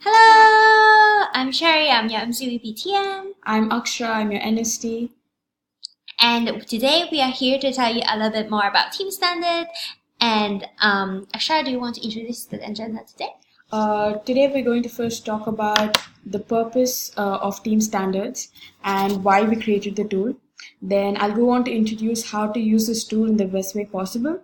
Hello, I'm Sherry, I'm your MCVPTM, I'm Aksha, I'm your NST. and today we are here to tell you a little bit more about Team Standard. And Aksha, do you want to introduce the agenda today? Today we're going to first talk about the purpose of Team Standards and why we created the tool. Then I'll go on to introduce how to use this tool in the best way possible.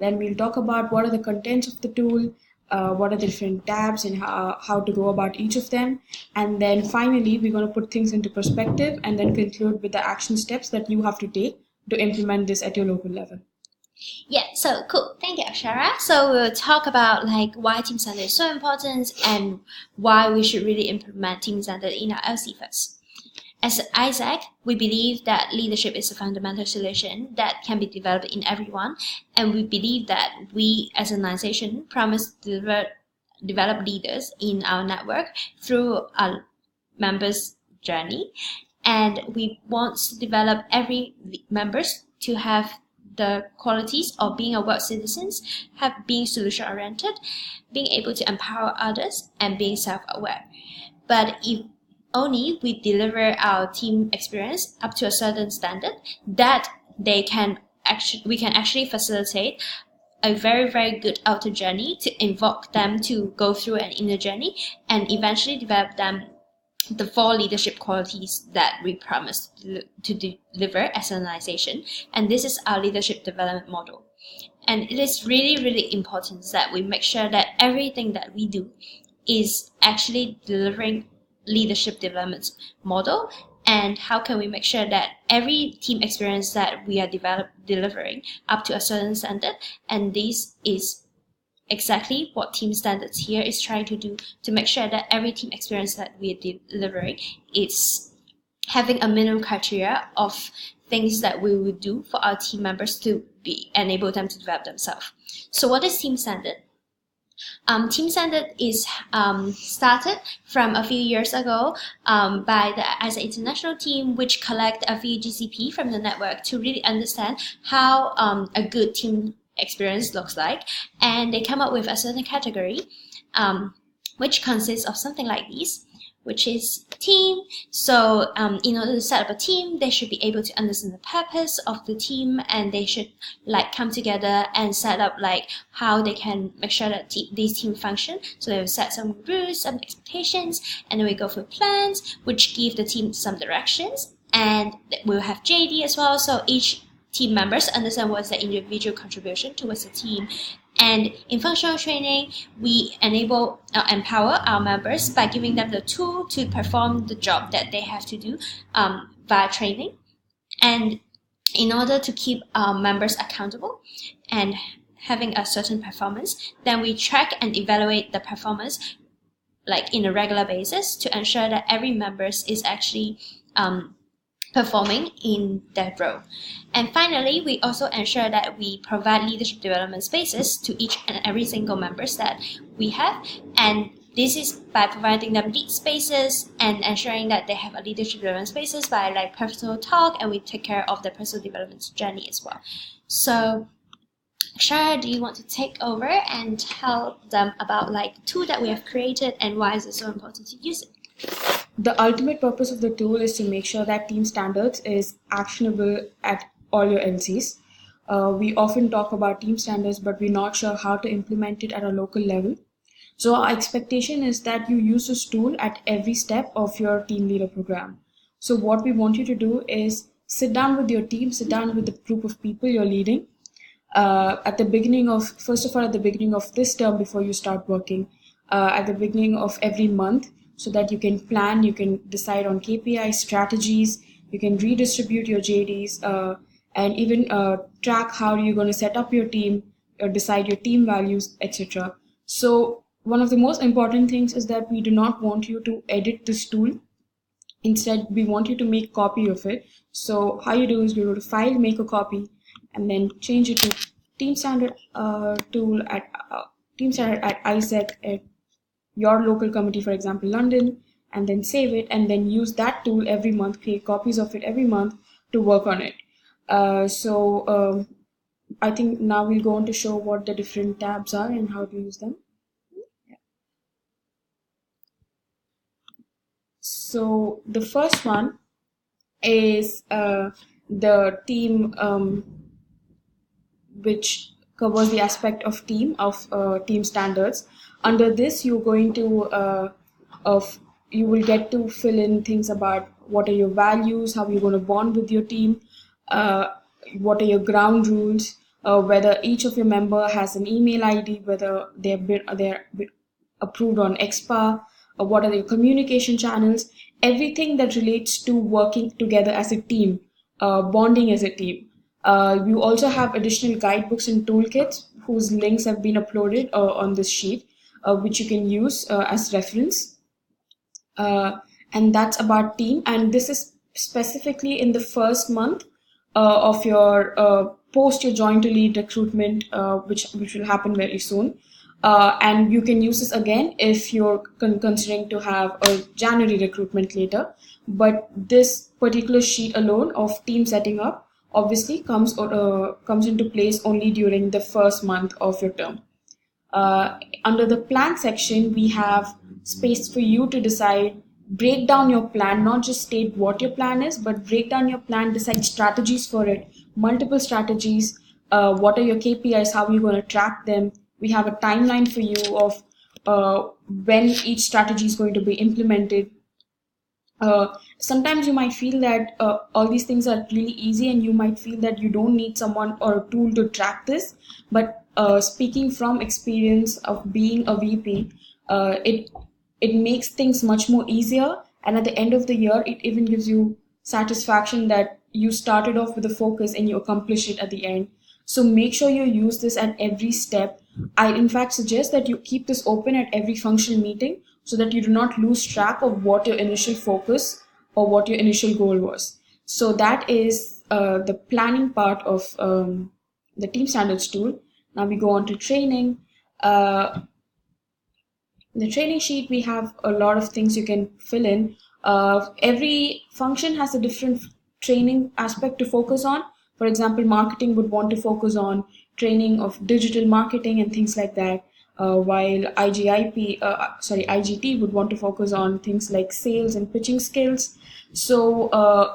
Then we'll talk about what are the contents of the tool, what are the different tabs and how to go about each of them. And then finally, we're going to put things into perspective and then conclude with the action steps that you have to take to implement this at your local level. Yeah, so cool. Thank you, Akshara. So we'll talk about like why Team Standard is so important and why we should really implement Team Standard in our LC first. As Isaac, we believe that leadership is a fundamental solution that can be developed in everyone, and we believe that we as an organization promise to develop leaders in our network through our members' journey, and we want to develop every members to have the qualities of being a world citizens, being solution oriented, being able to empower others, and being self-aware. But if only we deliver our team experience up to a certain standard, that we can actually facilitate a very good outer journey to invoke them to go through an inner journey and eventually develop them the 4 leadership qualities that we promise to deliver as an organization. And this is our leadership development model. And it is really important that we make sure that everything that we do is actually delivering leadership development model. And how can we make sure that every team experience that we are delivering up to a certain standard, and this is exactly what Team Standards here is trying to do, to make sure that every team experience that we are delivering is having a minimum criteria of things that we would do for our team members to enable them to develop themselves. So what is Team Standard? Team Standard is started from a few years ago by the ISA International team, which collect a few GCP from the network to really understand how a good team experience looks like, and they come up with a certain category which consists of something like these, which is team. So in order to set up a team, they should be able to understand the purpose of the team, and they should like come together and set up like how they can make sure that these team function. So they will set some rules, some expectations, and then we go through plans which give the team some directions, and we'll have JD as well, so each team members understand what's their individual contribution towards the team. And in functional training, we empower our members by giving them the tool to perform the job that they have to do via training. And in order to keep our members accountable and having a certain performance, then we track and evaluate the performance like in a regular basis to ensure that every member is actually performing in that role. And finally, we also ensure that we provide leadership development spaces to each and every single members that we have, and this is by providing them lead spaces and ensuring that they have a leadership development spaces by like personal talk, and we take care of their personal development journey as well. So Shara, do you want to take over and tell them about like the tool that we have created and why is it so important to use it? The ultimate purpose of the tool is to make sure that Team Standards is actionable at all your LCs. We often talk about Team Standards, but we're not sure how to implement it at a local level. So our expectation is that you use this tool at every step of your team leader program. So what we want you to do is sit down with your team, sit down with the group of people you're leading. At the beginning of this term before you start working, at the beginning of every month, so that you can plan, you can decide on KPI strategies, you can redistribute your JDs, and even track how you're going to set up your team, or decide your team values, etc. So one of the most important things is that we do not want you to edit this tool. Instead, we want you to make copy of it. So how you do is you go to File, make a copy, and then change it to Team Standard tool at Team Standard at ISEC at your local committee, for example, London, and then save it, and then use that tool every month, create copies of it every month to work on it. I think now we'll go on to show what the different tabs are and how to use them. So the first one is the team, which covers the aspect of team standards. Under this, you're going to of you will get to fill in things about what are your values, how you're going to bond with your team, uh, what are your ground rules, whether each of your member has an email ID, whether they're approved on XPA, what are your communication channels, everything that relates to working together as a team, bonding as a team. You also have additional guidebooks and toolkits whose links have been uploaded on this sheet, which you can use as reference. And that's about team. And this is specifically in the first month of your post your join to lead recruitment, which will happen very soon. And you can use this again if you're considering to have a January recruitment later. But this particular sheet alone of team setting up obviously comes into place only during the first month of your term. Under the plan section, we have space for you to decide, break down your plan, not just state what your plan is, but break down your plan, decide strategies for it, multiple strategies, what are your KPIs, how are you going to track them. We have a timeline for you of when each strategy is going to be implemented. Sometimes you might feel that all these things are really easy and you might feel that you don't need someone or a tool to track this, but speaking from experience of being a VP, it makes things much more easier, and at the end of the year it even gives you satisfaction that you started off with a focus and you accomplish it at the end. So make sure you use this at every step. I in fact suggest that you keep this open at every functional meeting so that you do not lose track of what your initial focus or what your initial goal was. So that is the planning part of the Team Standards tool. Now we go on to training. The training sheet, we have a lot of things you can fill in. Every function has a different training aspect to focus on. For example, marketing would want to focus on training of digital marketing and things like that, while IGT would want to focus on things like sales and pitching skills. So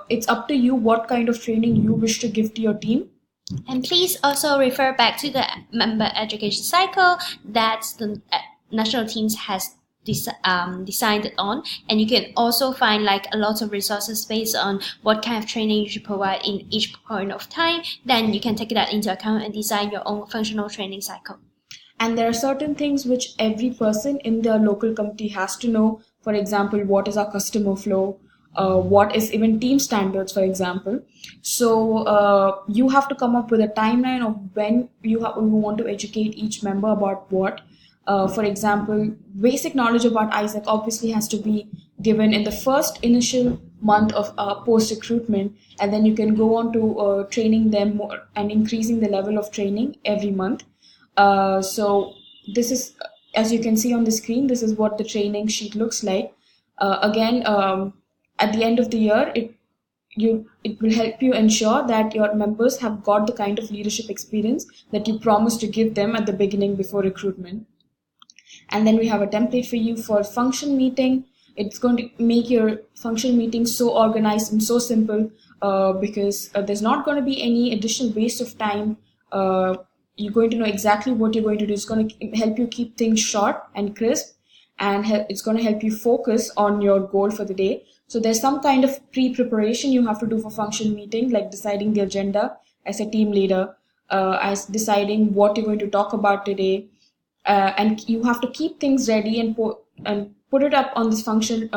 it's up to you what kind of training you wish to give to your team. And please also refer back to the member education cycle that the national teams has decided on, and you can also find like a lot of resources based on what kind of training you should provide in each point of time. Then you can take that into account and design your own functional training cycle. And there are certain things which every person in their local committee has to know. For example, what is our customer flow? What is even team standards, for example. So you have to come up with a timeline of when you want to educate each member about what. For example, basic knowledge about ISAC obviously has to be given in the first initial month of post recruitment, and then you can go on to training them more and increasing the level of training every month. So this is, as you can see on the screen, this is what the training sheet looks like. Again, at the end of the year, it will help you ensure that your members have got the kind of leadership experience that you promised to give them at the beginning before recruitment. And then we have a template for you for function meeting. It's going to make your function meeting so organized and so simple, because there's not going to be any additional waste of time. You're going to know exactly what you're going to do. It's going to help you keep things short and crisp, and it's going to help you focus on your goal for the day. So there's some kind of pre-preparation you have to do for function meeting, like deciding the agenda as a team leader, as deciding what you're going to talk about today, and you have to keep things ready and put it up on this function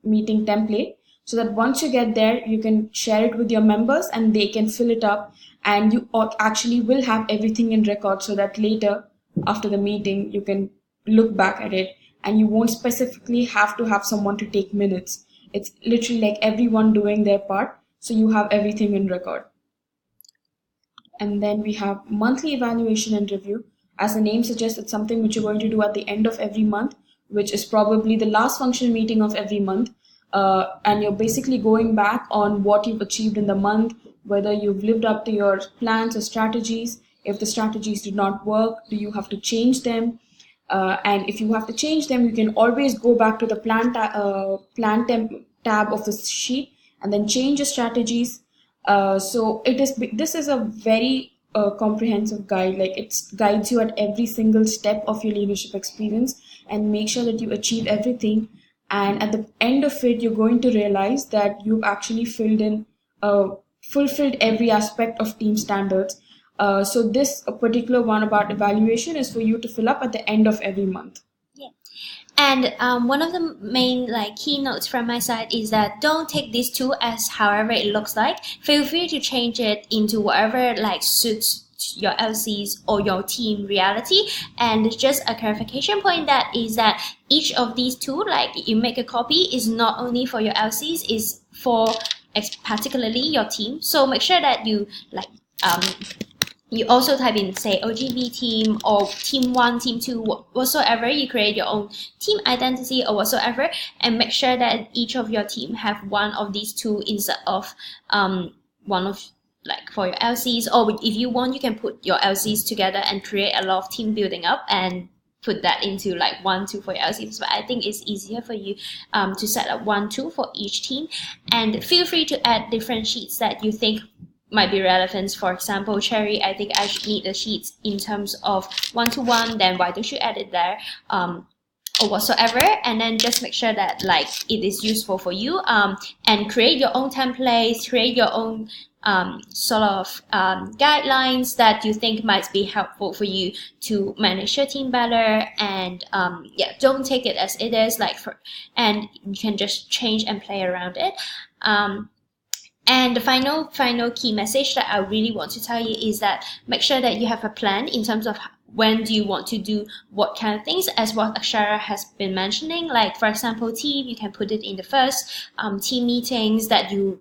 meeting template, so that once you get there, you can share it with your members and they can fill it up, and you actually will have everything in record, so that later after the meeting you can look back at it and you won't specifically have to have someone to take minutes. It's literally like everyone doing their part, so you have everything in record. And then we have monthly evaluation and review. As the name suggests, it's something which you're going to do at the end of every month, which is probably the last functional meeting of every month. And you're basically going back on what you've achieved in the month, whether you've lived up to your plans or strategies. If the strategies did not work, do you have to change them? And if you have to change them, you can always go back to the tab of the sheet and then change your strategies. So this is a very comprehensive guide. Like, it guides you at every single step of your leadership experience and make sure that you achieve everything. And at the end of it, you're going to realize that you've actually fulfilled every aspect of team standards. So this particular one about evaluation is for you to fill up at the end of every month. Yeah. And one of the main keynotes from my side is that don't take this tool as however it looks like. Feel free to change it into whatever suits your LCs or your team reality. And just a clarification point that is that each of these tools, you make a copy, is not only for your LCs, is for particularly your team. So make sure that you you also type in, say, OGB team or team 1, team 2, whatsoever. You create your own team identity or whatsoever, and make sure that each of your team have one of these two instead of one of for your LCs. Or if you want, you can put your LCs together and create a lot of team building up and put that into 1, 2 for your LCs. But I think it's easier for you to set up 1, 2 for each team. And feel free to add different sheets that you think might be relevant. For example, Cherry, I think I should need the sheets in terms of 1-to-1, then why don't you add it there, or whatsoever. And then just make sure that it is useful for you, and create your own templates, create your own sort of guidelines that you think might be helpful for you to manage your team better. And yeah, don't take it as it is, and you can just change and play around it. And the final key message that I really want to tell you is that make sure that you have a plan in terms of when do you want to do what kind of things, as what Akshara has been mentioning. For example, team, you can put it in the first team meetings that you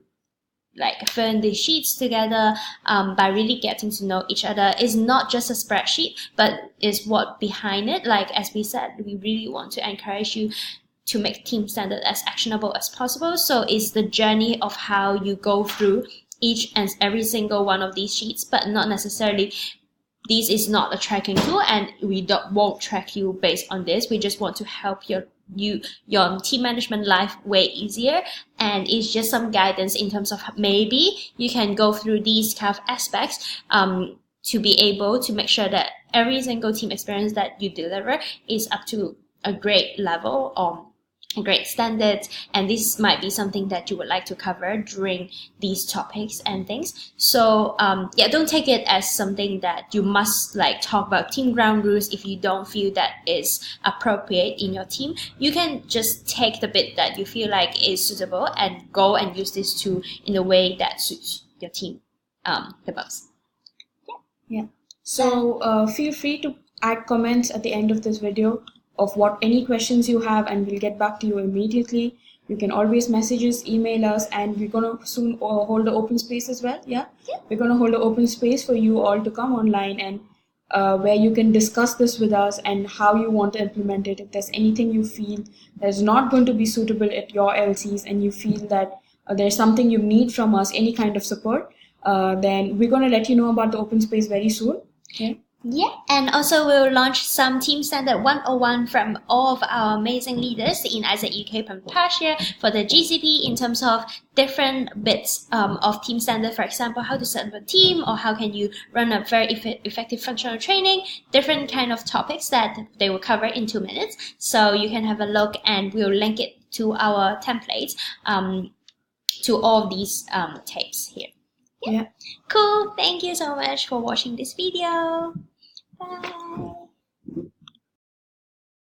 fill in the sheets together by really getting to know each other. It's not just a spreadsheet, but is what behind it. As we said, we really want to encourage you to make team standard as actionable as possible. So it's the journey of how you go through each and every single one of these sheets, but not necessarily. This is not a tracking tool, and we won't track you based on this. We just want to help your team management life way easier, and it's just some guidance in terms of maybe you can go through these kind of aspects to be able to make sure that every single team experience that you deliver is up to a great level or great standards. And this might be something that you would like to cover during these topics and things. So yeah, don't take it as something that you must talk about team ground rules if you don't feel that is appropriate in your team. You can just take the bit that you feel is suitable and go and use this tool in a way that suits your team the most. Yeah. So feel free to add comments at the end of this video of any questions you have, and we'll get back to you immediately. You can always message us, email us, and we're going to soon hold the open space as well. Yeah? We're going to hold an open space for you all to come online and where you can discuss this with us and how you want to implement it. If there's anything you feel that's not going to be suitable at your LCs and you feel that there's something you need from us, any kind of support, then we're going to let you know about the open space very soon. Okay? Yeah, and also we'll launch some Team Standard 101 from all of our amazing leaders in Isaac UK Pampasia for the GCP in terms of different bits of Team Standard. For example, how to set up a team, or how can you run a very effective functional training, different kind of topics that they will cover in 2 minutes. So you can have a look, and we'll link it to our templates to all of these tapes here. Yeah. Cool. Thank you so much for watching this video. Bye.